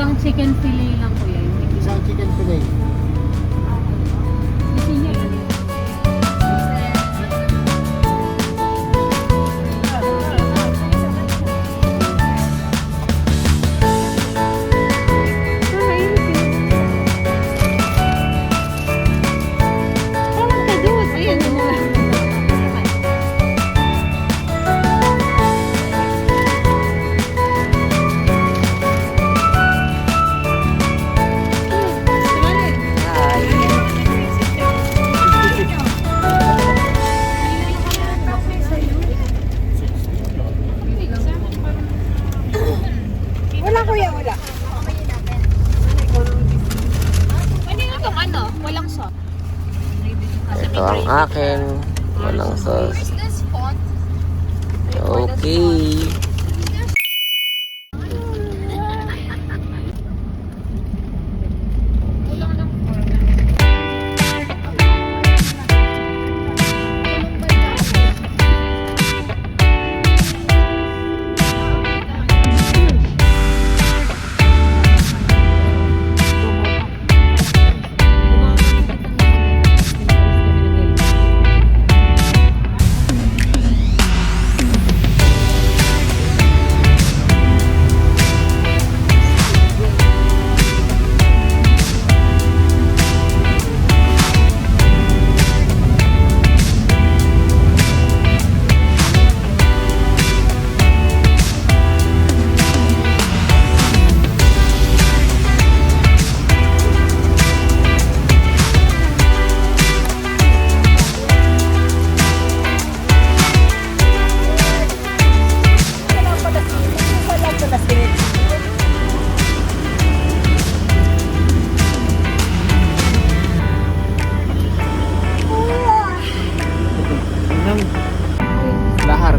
Isang chicken fillet lang kuya. Isang chicken fillet. Kasi niya yun. Wala kuya, wala. Ano yung itong ano? Walang sauce. Ito ang akin. Walang sauce. Is this font? Okay. Lahar.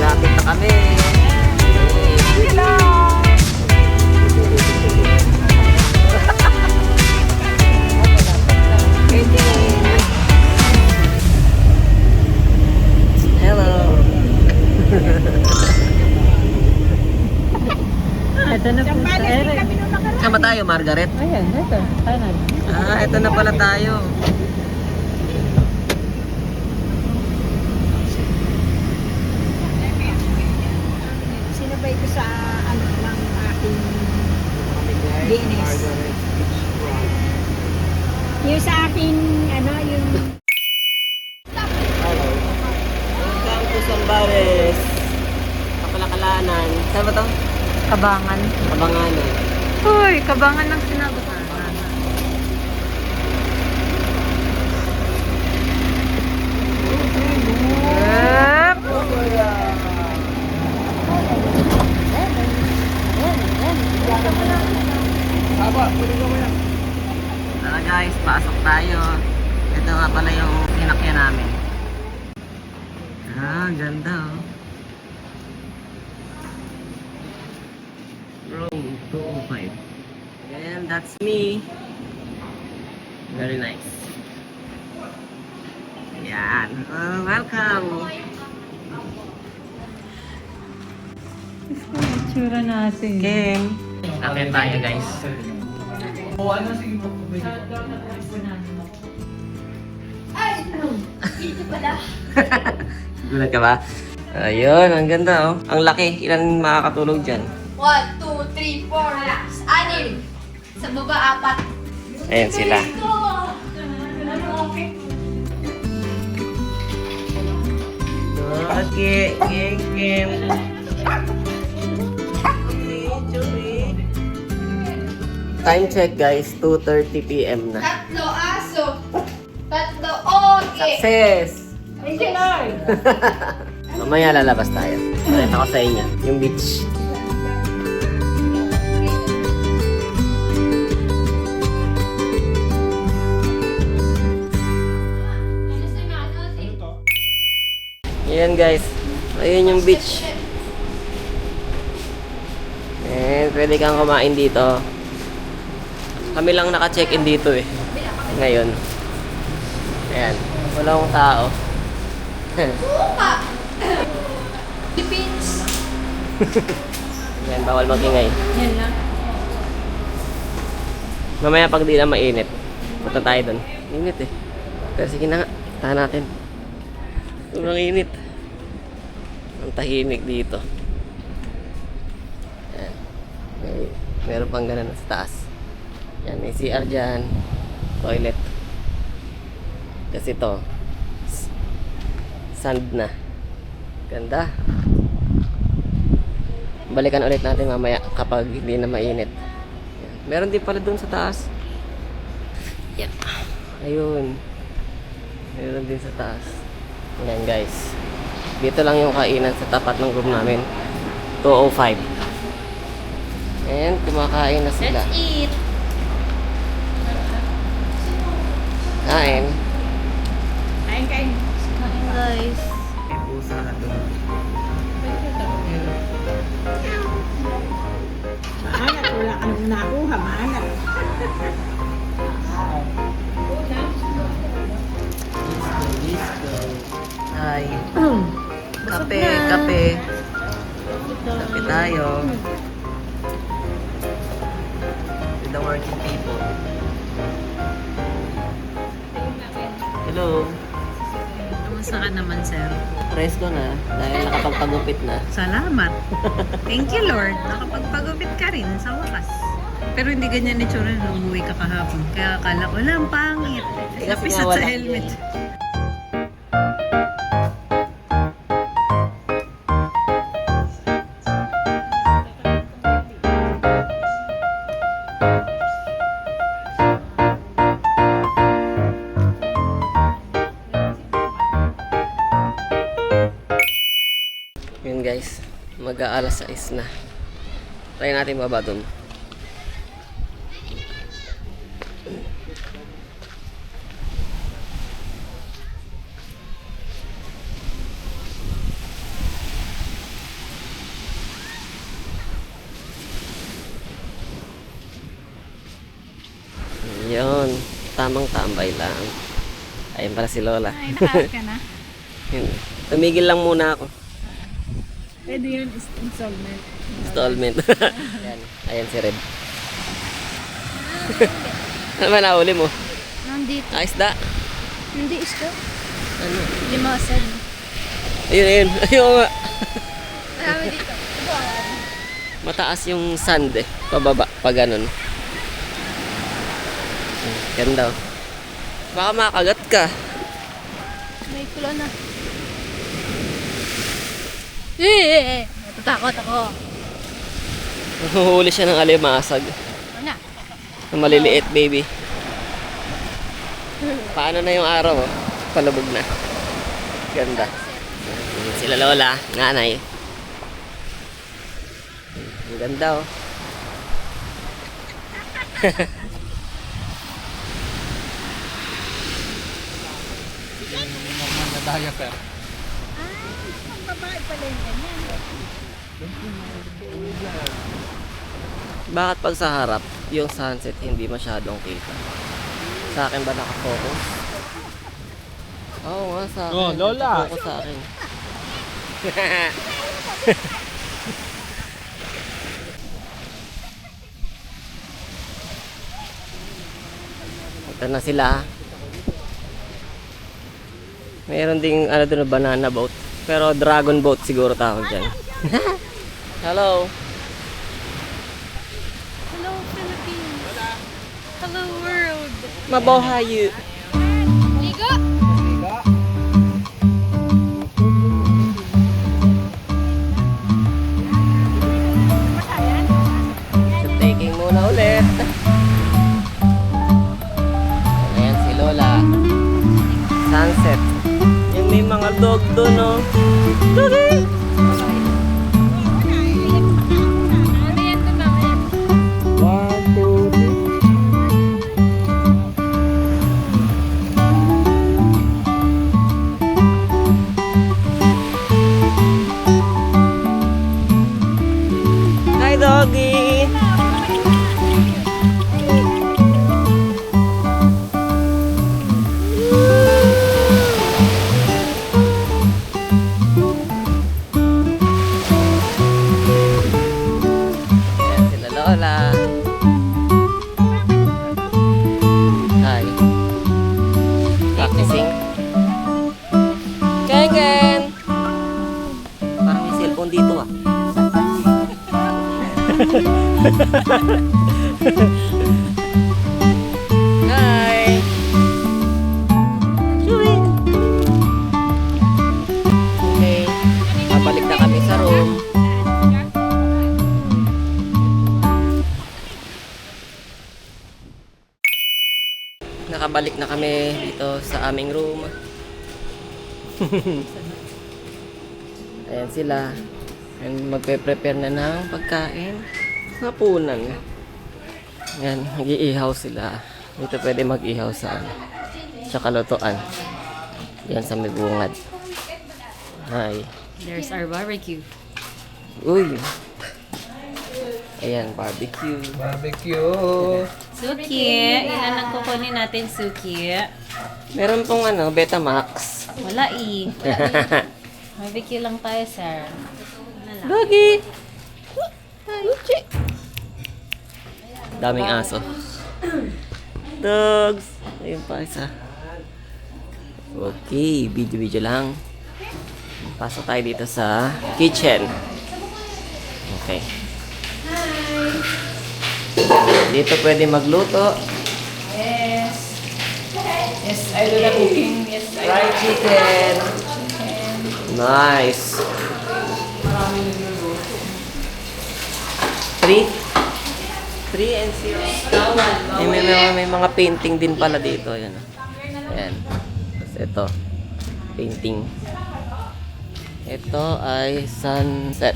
Malapit na kami. Hello. Ito na po sa Eric. Saan ba tayo, Margaret? Ayan, ito. Kanan. Ito na pala tayo. Sinabay ko sa ano ng aking DNS. Yung sa akin, ano, yung... Welcome to Sambales. Kapalakalanan. Saan ba to? Kabangan. Kabanganan. Uy, kabangan ng sinabakan. Tara guys, pasok tayo. Ito nga pala yung sinakyan namin. Ganda oh. Room 205. And that's me. Very nice. Yan. Welcome. Ito yung tsura natin. King. Akin tayo guys. Gulat ka ba? Ayun, ang ganda oh. Ang laki. Ilan makakatulog dyan? 1, 2, 3, 4, 6, 7. Sa baba, 4. Ayan sila. Okay, Kim. Time check guys, 2:30 PM na. Tatlo aso. Tatlo oge. Success! Thank you, Lord. Mamaya lalabas tayo. Pakita ko sa inyo, yung beach. Ayan guys, ayun yung beach. And pwede kang kumain dito. Kami lang naka-check-in dito eh. Ngayon. Ayan, walang tao. Buka. Philippines. Ayan, bawal magingay. Yan lang. Mamaya pag di na mainit, punta tayo doon. Init eh. Pero sige na nga, tahan natin. Sobrang init. Ang tahimik dito. Ayan. Meron pang ganun sa taas. Yan, may CR dyan. Toilet. Kasi to sand na. Ganda. Balikan ulit natin mamaya kapag hindi na mainit. Yan. Meron din pala doon sa taas. Yan. Ayun. Meron din sa taas. Yan guys. Dito lang yung kainan sa tapat ng room namin. 205. And kumakain na sila. Let's eat. Kain. Kain, kain. Guys. May pusa na doon. Maalat. Wala ka nang nakuha. Maalat. Hi. Kape, kape. Kape tayo. With the working people. Hello. Kamusta ka naman, sir? Presko na dahil nakapagpagupit na. Salamat. Thank you, Lord. Nakapagpagupit ka rin sa wakas. Pero hindi ganyan ni Chura nung umuwi ka kahapon. Kaya akala ko lang, pangit. Eh, kasi Napisat nga sa wala. helmet. Yun guys, mag-aalas 6 na. Try natin baba dun. Yun, tamang tambay lang. Ayun pala si Lola. Ay, nakaat ka na. Yun. Tumigil lang muna ako. Pwede yun, installment. Installment. Ayan. Ayan si Red. Ano ba nahuli mo? Nandito. Ah, isda. Hindi isda. Ano? Limasan. Ayun, ayun. Ayun nga. Marami dito. Mataas yung sand eh. Pababa. Pag ganun. Ganda oh. Baka makagat ka. May kulo na. Eh! Natatakot ako. Huhuli siya ng alimasag. Ano? Na maliliit, baby. Paano na yung araw oh? Palubog na. Ganda. Sila Lola, nanay. Ang ganda oh. Ang babae pala yung ganyan. Bakit pag sa harap, yung sunset hindi masyadong kita? Sa akin ba nakafocus? Oo nga, sa akin. Oh, Lola! Nakafocus sa akin. Ito na sila. Mayroon ding ano doon, banana boat. Pero dragon boat siguro tawag dyan. Hello. Hello, Philippines. Hello, world. Mabuhay. Ligo! Taking muna ulit. Sunset. Yung may mga dog doon, no? Doggy! One, two, three. Hi, doggy! Ayan sila Lola. Hi. Practicing. Kengen! Parang may cellphone dito ah. Hi! Chewy! Okay. Babalik na kami sa room. Nakabalik na kami dito sa aming room. Ayan sila. And magpe-prepare na ng pagkain. Hapunan. Ayan, mag-iihaw sila. Dito pwede mag-ihaw sa kalutuan. Yan sa may bungad. Hi. There's our barbecue. Uy. Ayan, barbecue. Suki! Ilan ang kukunin natin, Suki? Meron pong Betamax. Wala eh. Barbecue lang tayo, sir. Doggy! Uchi! Daming aso. Dogs! Ayun pa isa. Okay, video-video lang. Pasok tayo dito sa kitchen. Okay. Dito pwede magluto. Yes. Yes, I do the cooking. Yes, I Fried chicken. Nice. 3 and 0. May mga painting din pala dito. Ayan. Ayan. Tapos ito. Painting. Ito ay sunset.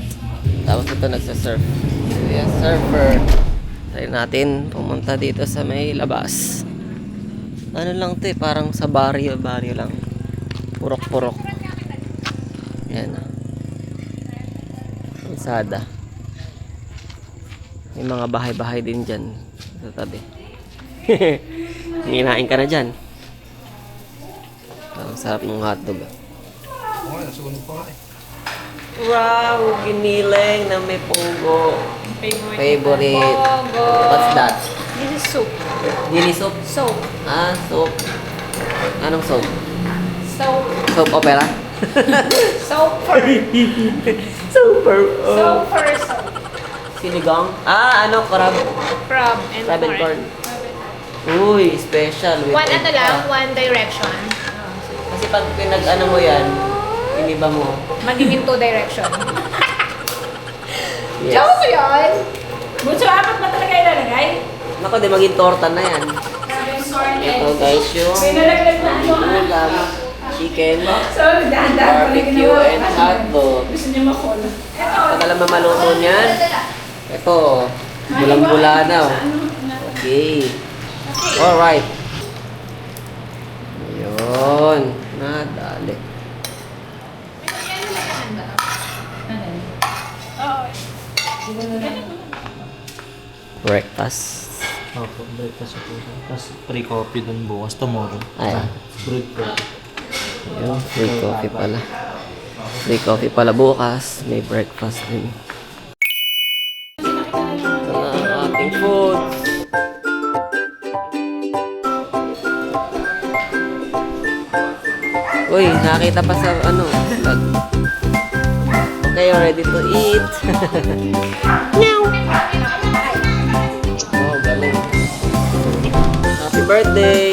Tapos ito nagsasurf. Ayan, surfer. Try natin pumunta dito sa may labas. Ano lang to eh. Parang sa barrio lang. Purok-purok. Ayan. Kalsada. May mga bahay-bahay din dyan sa tabi. Hinginain ka na dyan. Ang sarap ng hotdog. Wow! Giniling na may pogo. Favorite. What's that? This is soup. Dili soup? Soap. Ah, soup. Anong soup? Soap. Soap opera? Soap for. Super. Soap for soap. Sinigang? Ah, crab. Crab and Crab and corn. corn. Uy, special. With One egg ano lang, pa. one direction. Kasi pag mo yan, iniba mo. Magiging two direction. Yes. Joke yun! Bunso, apat ba talaga ilalagay? Naku, di maging torta na yan. Crab and corn. Ito guys, yung May nalaglag na ano ulam, chicken, So, dahan-dahan. barbecue, and hotdog. Gusto niyo makol. Ito. Pag alam maluto niyan, ito, bulang-bulanaw. Okay. Alright. Ayun. Nadali. Breakfast. Opo, breakfast ako. Tapos free coffee dun bukas, tomorrow. Ay. Brewed coffee. Ayun, free coffee pala. Free coffee pala bukas. May breakfast din. Ito na ang ating food. Uy, nakita pa sa vlog. Okay, ready to eat. Oh, galing. Happy birthday!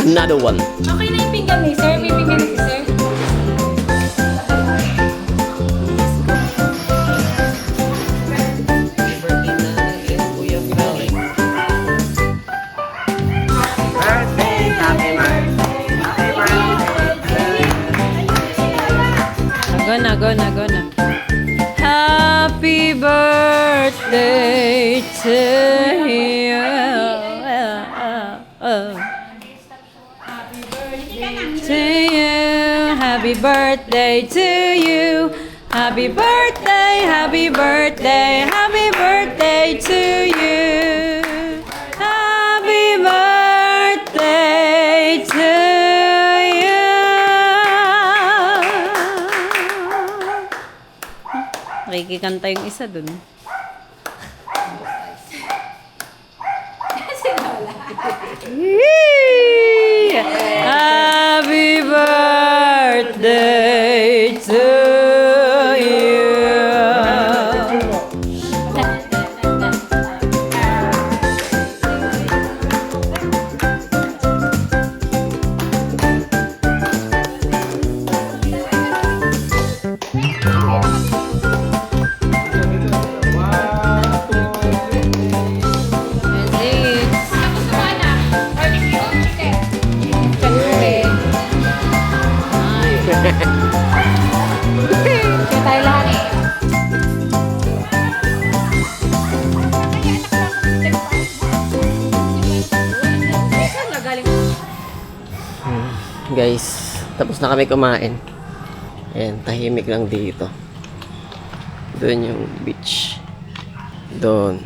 Another one. Okay na yung pinggan ni sir. May pinggan ni sir. Happy birthday na Kuya Phil. to you. To you, happy birthday to you. Happy birthday, happy birthday, happy birthday to you. Happy birthday to you. Nakikikanta yung isa dun. Yee! Happy birthday to you. Kaya tayo lahat eh. Guys, tapos na kami kumain. Ayan, tahimik lang dito. Doon yung beach. Doon.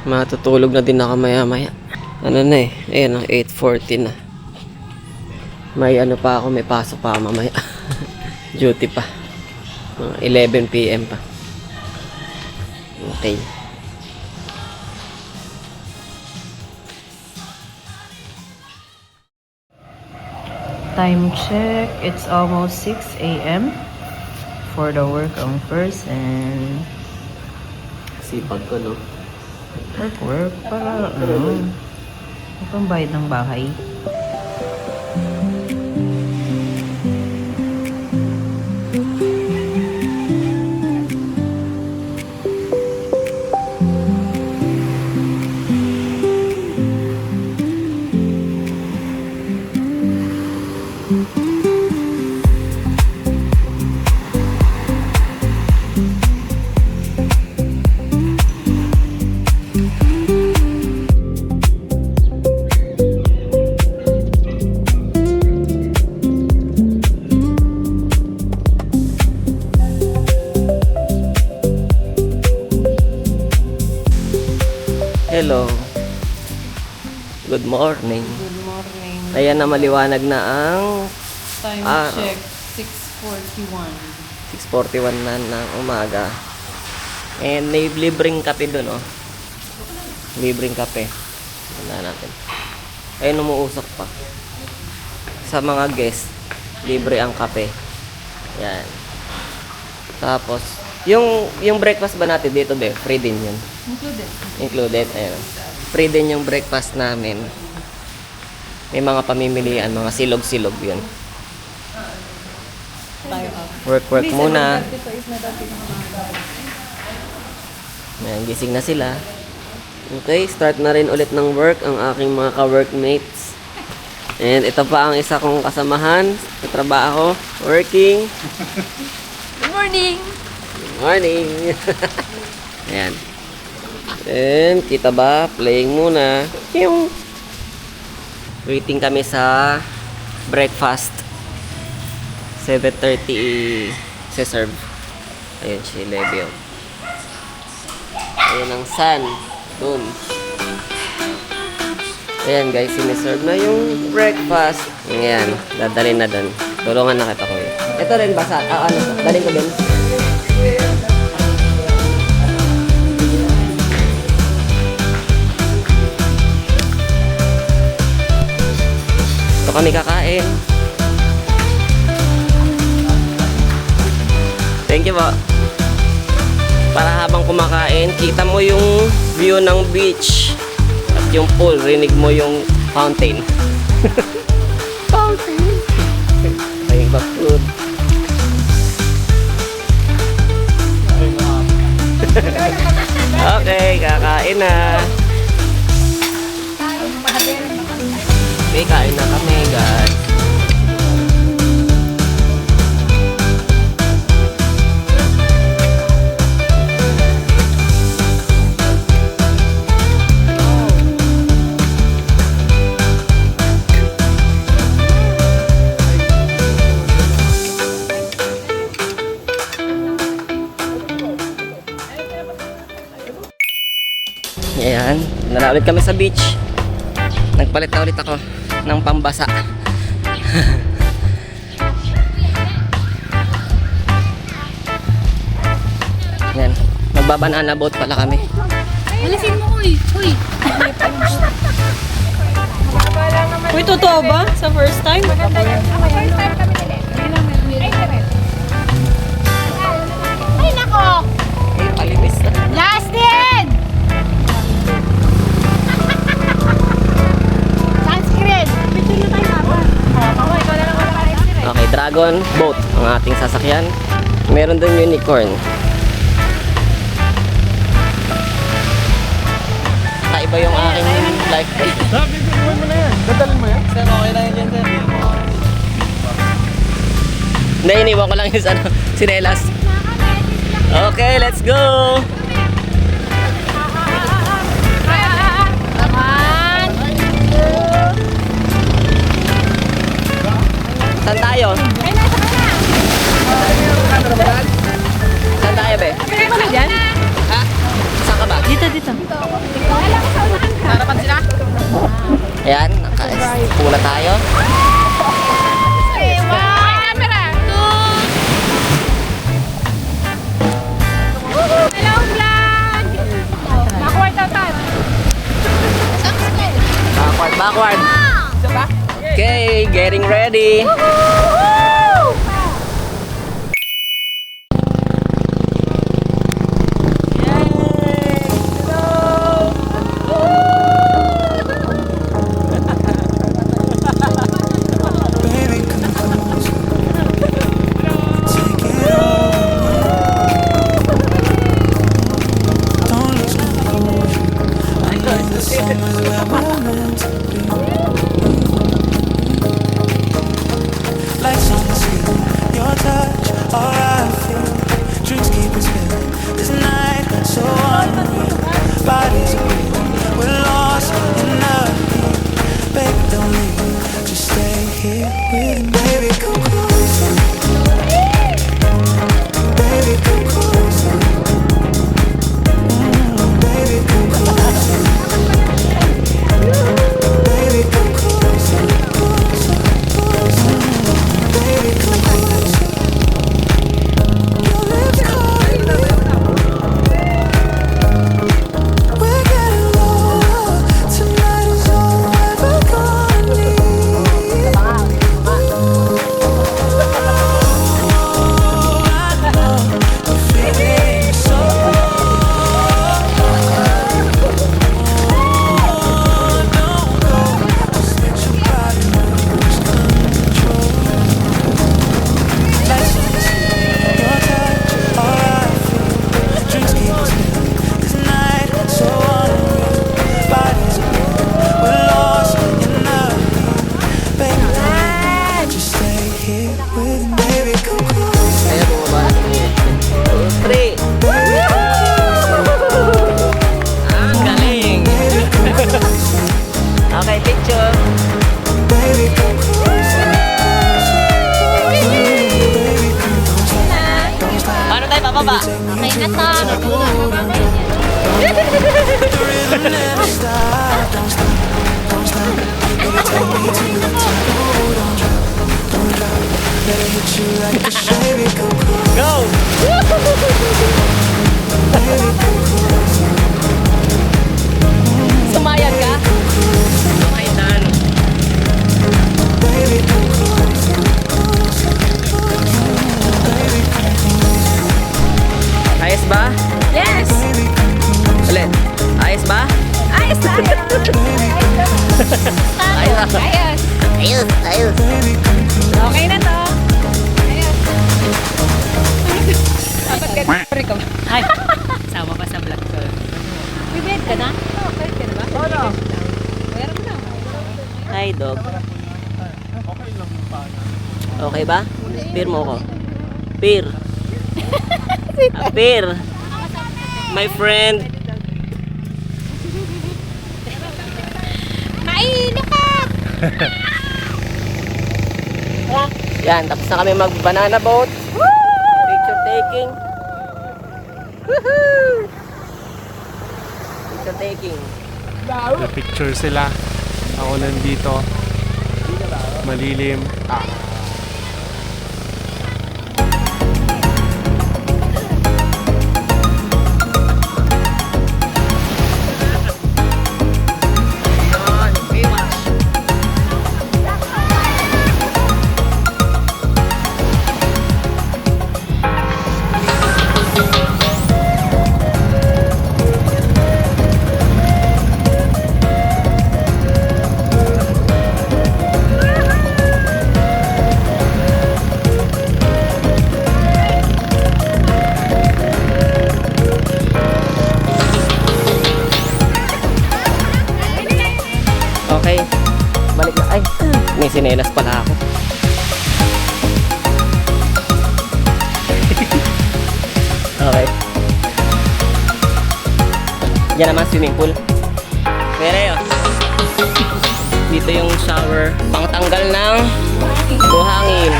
Matutulog na din ako maya-maya. Ano na eh, ayan, 8:40 na. May ano pa ako, may pasok pa ako mamaya. Duty pa. Mga 11 PM pa. Okay. Time check, it's almost 6 a.m. for the work on person. Sipag ko, no? Work para ano? Ito ang bayad ng bahay. Hello. Good morning. Good morning. Ayan na, maliwanag na ang Time araw. check, 6:41. 6:41 na ng umaga. And may libreng kape doon, oh. Libreng kape. Wala natin. Ayun, umuusok pa. Sa mga guest, libre ang kape. Yan. Tapos, yung breakfast ba natin dito, be? Free din yun. Included, ayun. Free din yung breakfast namin. May mga pamimilian, mga silog-silog yun. Work muna. Ayan, gising na sila. Okay, start na rin ulit ng work ang aking mga ka-workmates. And ito pa ang isa kong kasamahan sa trabaho, working. Good morning! Good morning! Ayan. And kita ba? Playing muna. Yung waiting kami sa breakfast. 7:30 se-serve. Ayun si Levio. Ayun ang sun. Doon. Ayan guys, siniserve na yung breakfast. Ayan, dadalhin na doon. Tulungan na kita ko eh. Ito rin basa. Ano? Dalhin ko din. Ito kami kakain. Thank you po. Para habang kumakain, kita mo yung view ng beach at yung pool, rinig mo yung fountain. Fountain. Ayun ba food? Okay, kakain na. Okay, kain na kami, guys. na ulit kami sa beach. Nagpalit na ulit ako ng pambasa. Yan. Magbabanana boat pala kami. Alisin mo, uy. Uy. Uy, totoo ba? Sa first time? Maganda yan. Ako, first time kami nila. Ay, nako. Eh, palinis na. Last din! Sunscreen. Picture na tayo haba. Oo, ikaw na lang wala ka sunscreen. Okay, dragon boat ang ating sasakyan. Meron doon unicorn. Kaiba yung aking life. Sabi ko, gawin mo na yan. Dadalhin mo yan? Sir, okay lang yan, sir. Hindi, iniwan ko lang yung ano, sinelas. Okay, let's go! Saan tayo? Saan tayo, be? Ha? Saan ka ba? Dito, dito. Ayan, pula tayo. Camera. Hello, vlog! Backward daw tayo. Backward, backward. Okay, getting ready. Lights on the ceiling, your touch, all I feel. Drinks keep us spilling, this night so unreal. Bodies are breathing, we're lost in the heat. Baby, don't leave, just stay here with me. Baby, come closer. Baby, come closer. Baby, come closer. Baby, come closer, closer, closer. Baby, come closer. Your lips calling me. We're getting low. Tonight is all we're ever gonna need. I know you're feeling so. Don't go. Just let your body lose control. Lights on the ceiling, your touch, all I feel. Drinks keep us spilling, this night so unreal. Bodies are moving, we're lost in the heat. Baby, don't leave, just stay here with me. Baby, come closer. Ayan, bumaba na kami. 2, 3. Ang galing. Okay, picture. Baby, come closer. Baby, come closer. Don't stop. Paano tayo bababa? Okay na to. The rhythm never stop. Don't stop, don't stop. Baby, take me to the top. Oh, don't drop, don't drop. Let it hit you like a baby, come closer. Go! Baby, come closer. Sumayag ka? Sumaydan. Baby, come closer, closer, closer. Baby, come closer. Ayos ba? Yes! Baby, come closer. Ulit. Ayos ba? Ayos tayo. Ayos. Ayos. Ayos, ayos. Baby, come closer. Okay na to. Ayos. Ay, sama ka sa vlog ko. Bibed ka na? Oo, bibed ka na ba? Oo. Meron mo na. Hi, dog. Okay ba? Peer mo ko. Peer. Peer. My friend. Maino ka! Yan, tapos na kami mag-banana boat. Picture taking. Woohoo! Picture taking. Na-picture sila. Ako nandito. Malilim. Okay. Balik na. Ay, may sinelas pala ako. Okay. Yan naman, swimming pool. Mere yun. Dito yung shower. Pangtanggal ng buhangin.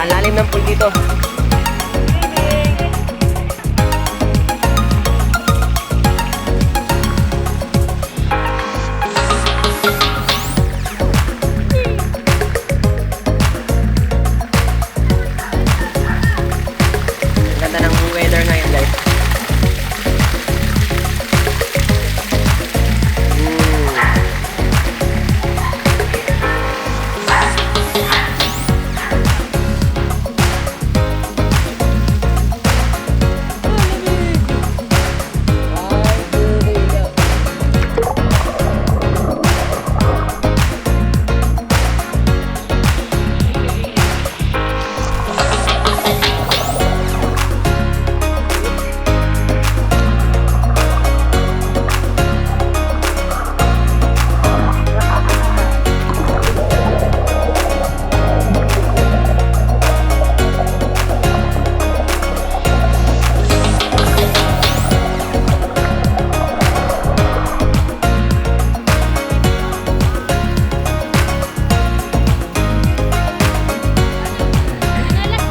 Lalim ng pool dito. Ganda ng weather ngayon, guys.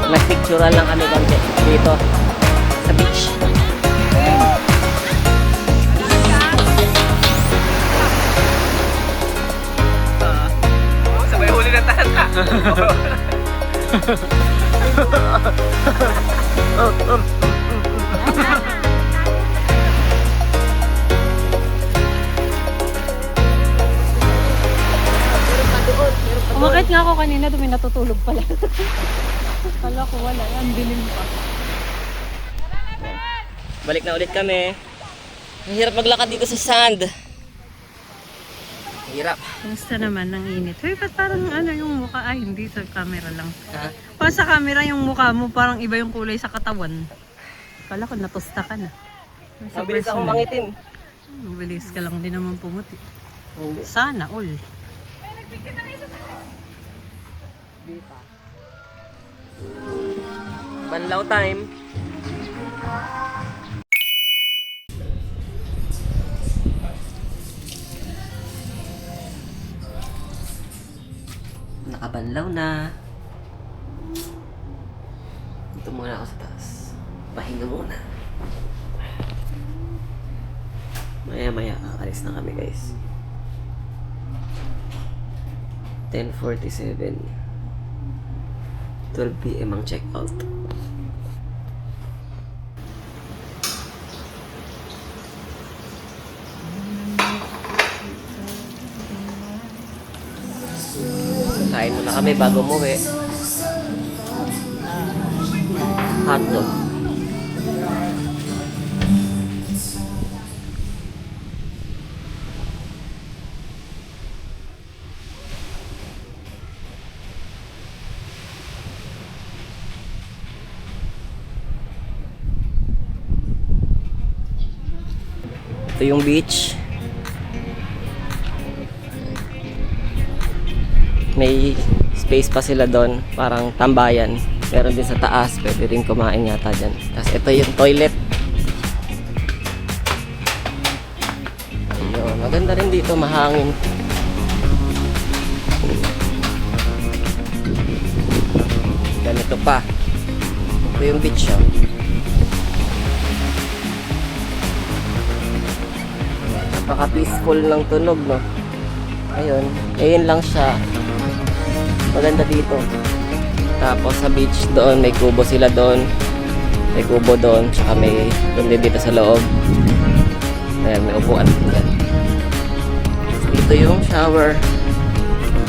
Nagpicturean lang kami konti dito sa beach. Sabay huli na tata. Umakit nga ako kanina, dumi natutulog pala. Kala ko wala, ang dilim pa. Balik na ulit kami. Ang hirap maglakad dito sa sand. Hirap. Kumusta naman ang init? Hoy, ba't parang ano yung mukha? Ay, hindi sa camera lang. Ha? Pa sa camera yung mukha mo, parang iba yung kulay sa katawan. Kala ko natusta ka na. Sa Mabilis akong personal. mangitim. Mabilis ka lang din naman pumuti. Hindi. Sana all. Banlaw time. Nakabanlaw na. Dito muna ako sa taas. Pahinga muna. Maya-maya, alis na kami, guys. 10:47. 12 PM ang check-out. Kain muna kami bago umuwi. Hotdog. Ito yung beach. May space pa sila doon, parang tambayan. Meron din sa taas, pwede rin kumain yata dyan. Tapos ito yung toilet. Ayun, maganda rin dito, mahangin. Ganito pa. Ito yung beach, oh. Napaka-peaceful ng tunog, no? Ayun lang siya. Maganda dito. Tapos sa beach doon, may kubo sila doon. May kubo doon, tsaka may doon din dito sa loob. Ayan, may upuan dyan. Dito yung shower.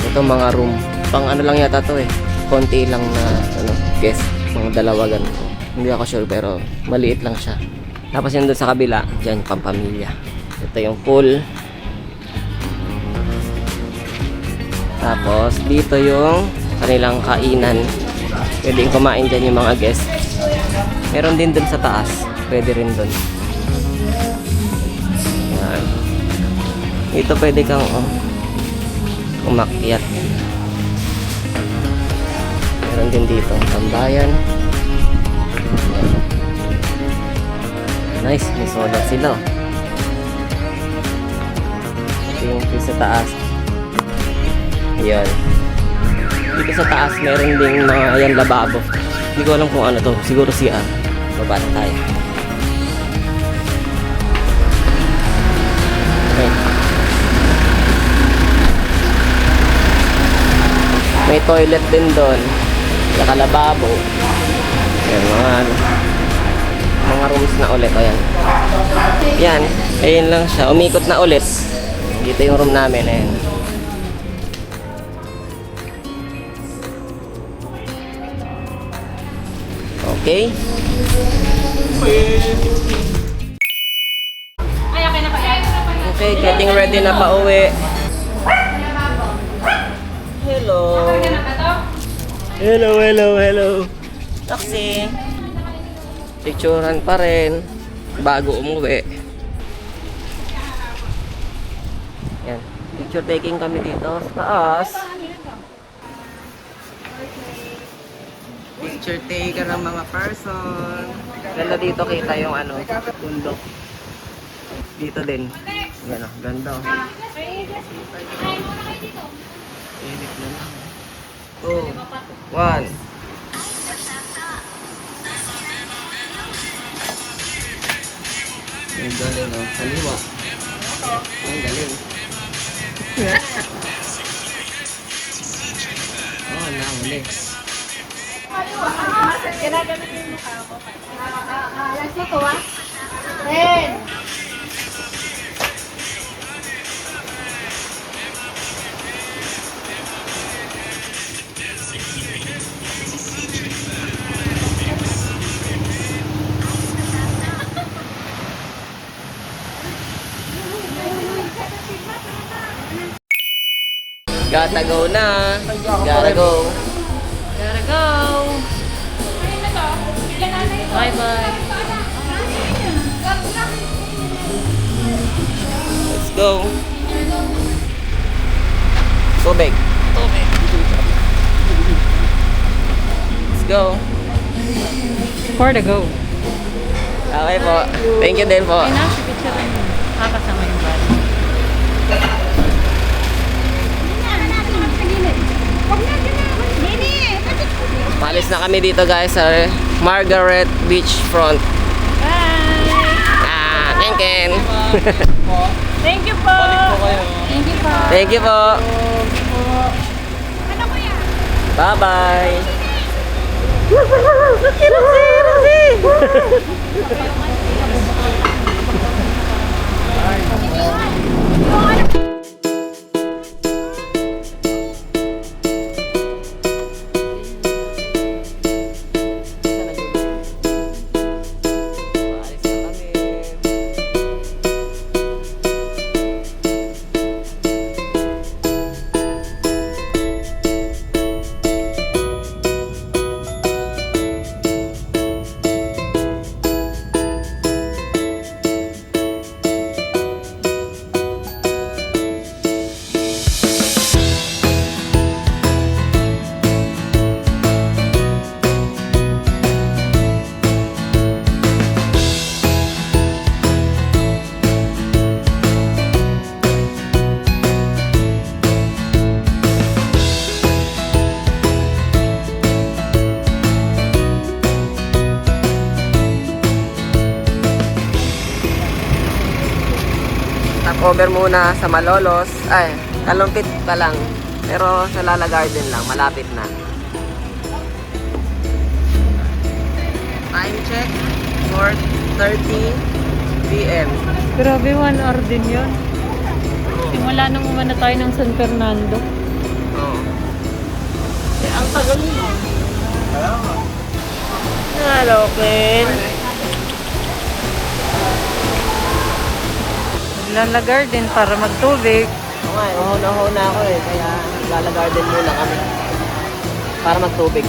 Ito mga room. Pang ano lang yata to eh. Konti lang na guest. Mga dalawa ganito. Hindi ako sure pero maliit lang siya. Tapos yun doon sa kabila, dyan pang pamilya. Ito yung pool. Tapos dito yung kanilang kainan. Pwedeng kumain dyan yung mga guests. Meron din dun sa taas. Pwede rin dun. Yan. Dito pwede kang umakyat. Meron din dito tambayan. Nice. May soda sila. Yung sa taas. Ayan. Dito sa taas meron ding mga ayan lababo. Hindi ko alam kung ano to. Siguro CR. Baba na tayo. Okay. May toilet din doon. Saka lababo. Ayan, mga rooms na ulit. Ayan. Yan. Ayan lang siya. Umikot na ulit. Dito yung room namin. Ayan. Okay. Okay, getting ready na pa uwi. Hello. Hello. Taxi. Picturean pa rin bago umuwi. Yan. Picture taking kami dito sa taas. Picture taker ng mga person. Ganda dito kita yung bundok. Dito din. Yan o, ganda o. Edit na lang. 2, 1. Ang galing o, kaliwa. Ang galing. Oh, nahuli. Gotta go na. Gotta go. Gotta go! Bye-bye! Let's go. Tubig. Let's go. For the go! Okay po. Thank you din po. Ay na, si picture rin. Kakasama yung bali. Palis na kami dito guys sa Margaret Beachfront. Bye! Ken. Thank you po! Thank you po! Thank you po. Bye-bye. Stopover muna sa Malolos. Ay, Kalumpit pa lang. Pero sa Lala Garden lang, malapit na. Time check, 4:30 p.m. Grabe, 1 hour din yun. Simula nung umana tayo ng San Fernando. Oo. Ang tagal mo. Hello, Ken. Lala Garden para magtubig. Oo nga, uhuna ako eh. Kaya Lala Garden muna kami. Para magtubig.